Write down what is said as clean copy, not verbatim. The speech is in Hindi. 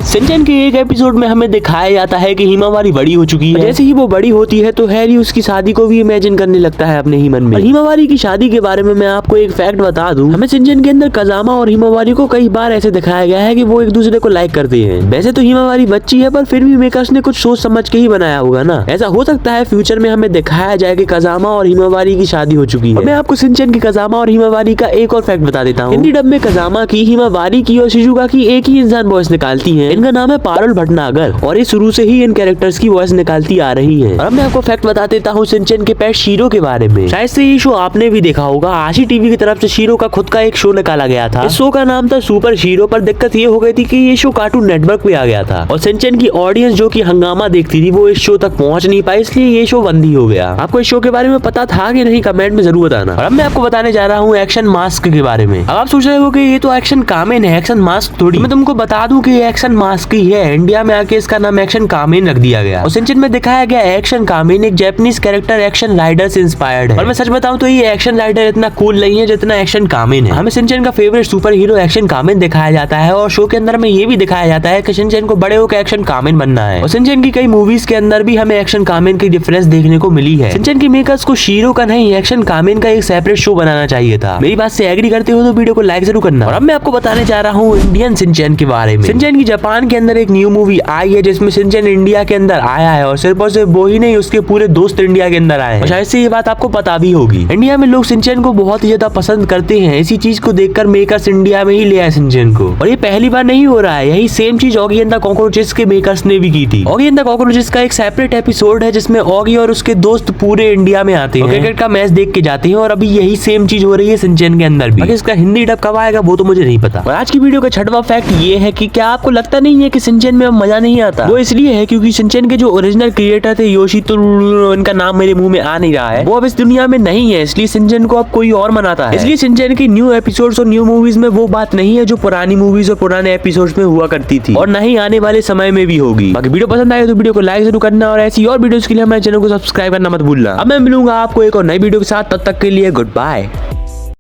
शिनचैन के एक एपिसोड में हमें दिखाया जाता है कि हिमावारी बड़ी हो चुकी है। जैसे ही वो बड़ी होती है तो हैरी उसकी शादी को भी इमेजिन करने लगता है अपने ही मन में। और हिमावारी की शादी के बारे में मैं आपको एक फैक्ट बता दूं, हमें शिनचैन के अंदर कजामा और हिमावारी को कई बार ऐसे दिखाया गया है कि वो एक दूसरे को लाइक करते हैं। वैसे तो हिमावारी बच्ची है पर फिर भी मेकर्स ने कुछ सोच समझ के ही बनाया होगा ना। ऐसा हो सकता है फ्यूचर में हमें दिखाया जाए कि कजामा और हिमावारी की शादी हो चुकी है। मैं आपको शिनचैन की कजामा और हिमावारी का एक और फैक्ट बता देता हूँ। हिंदी डब में कजामा की, हिमावारी की और शिजुका की एक ही इंसान वॉइस निकालती है। इनका नाम है पारुल भटनागर और ये शुरू से ही इन कैरेक्टर्स की वॉइस निकालती आ रही है। और अब मैं आपको फैक्ट बता देता हूँ शिनचैन के पेट शीरो के बारे में। शायद से ये शो आपने भी देखा होगा। आशी टीवी की तरफ से शीरो का खुद का एक शो निकाला गया था। इस शो का नाम था सुपर शीरो, पर दिक्कत ये हो गई थी कि ये शो कार्टून नेटवर्क पे आ गया था और शिनचैन की ऑडियंस जो कि हंगामा देखती थी वो इस शो तक पहुंच नहीं पाई, इसलिए ये शो बंद ही हो गया। आपको इस शो के बारे में पता था कि नहीं, कमेंट में जरूर बताना। और अब मैं आपको बताने जा रहा हूँ एक्शन मास्क के बारे में। अब आप सोच रहे हो कि ये तो एक्शन कामेन है, एक्शन मास्क थोड़ी। मैं तुमको बता दूं कि ये एक्शन मास्क ही है। इंडिया में आके इसका नाम एक्शन कामेन रख दिया गया और शिनचैन में दिखाया गया एक्शन कामेन एक जापानीज कैरेक्टर एक्शन राइडर से इंस्पायर्ड है। और मैं सच बताऊं तो ये एक्शन राइडर इतना कूल नहीं है जितना एक्शन कामेन है। हमें शिनचैन का फेवरेट सुपर हीरो एक्शन कामेन दिखाया जाता है और शो के अंदर में ये भी दिखाया जाता है कि शिनचैन को बड़े होकर एक्शन कामेन बनना है। और शिनचैन की कई मूवीज के अंदर भी हमें एक्शन कामेन की डिफरेंस देखने को मिली है। शिनचैन के मेकर्स को शीरो का नहीं, एक्शन कामेन का एक सेपरेट शो बनाना चाहिए था। मेरी बात से एग्री करते हो तो वीडियो को लाइक जरूर करना। और अब मैं आपको बताने जा रहा हूँ इंडियन शिनचैन के बारे में। शिनचैन की जापान के अंदर एक न्यू मूवी आई है जिसमें शिनचैन इंडिया के अंदर आया है और सिर्फ और सिर्फ वो ही नहीं, उसके पूरे दोस्त इंडिया के अंदर आए हैं। शायद से ये बात आपको पता भी होगी। इंडिया में लोग शिनचैन को बहुत ही ज्यादा पसंद करते हैं। इसी चीज को देखकर मेकर्स इंडिया में ही ले आए शिनचैन को। और ये पहली बार नहीं हो रहा है, यही सेम चीज ऑगी एंड द कॉकरोचेस के मेकर्स ने भी की थी। ऑगी एंड द कॉकरोचेस का एक सेपरेट एपिसोड है जिसमें ऑगी और उसके दोस्त पूरे इंडिया में आते हैं, क्रिकेट का मैच देख के जाते हैं। और अभी यही सेम चीज हो रही है शिनचैन के अंदर भी। इसका हिंदी डब कब आएगा वो तो मुझे नहीं पता। और आज की वीडियो का छठवां फैक्ट ये है कि क्या आपको लगता नहीं है कि शिनचैन में अब मजा नहीं आता? वो इसलिए है क्योंकि शिनचैन के जो ओरिजिनल क्रिएटर थे योशी, तो इनका नाम मेरे मुंह में आ नहीं रहा है, वो अब इस दुनिया में नहीं है, इसलिए शिनचैन को अब कोई और मनाता है। इसलिए शिनचैन की न्यू एपिसोड्स और न्यू मूवीज में वो बात नहीं है जो पुरानी मूवीज और पुराने एपिसोड्स में हुआ करती थी और नहीं आने वाले समय में भी होगी। बाकी वीडियो पसंद आए तो वीडियो को लाइक जरूर करना और ऐसी और वीडियोस के लिए हमारे चैनल को सब्सक्राइब करना मत भूलना। अब मैं मिलूंगा आपको एक और नई वीडियो के साथ, तब तक के लिए गुड बाय।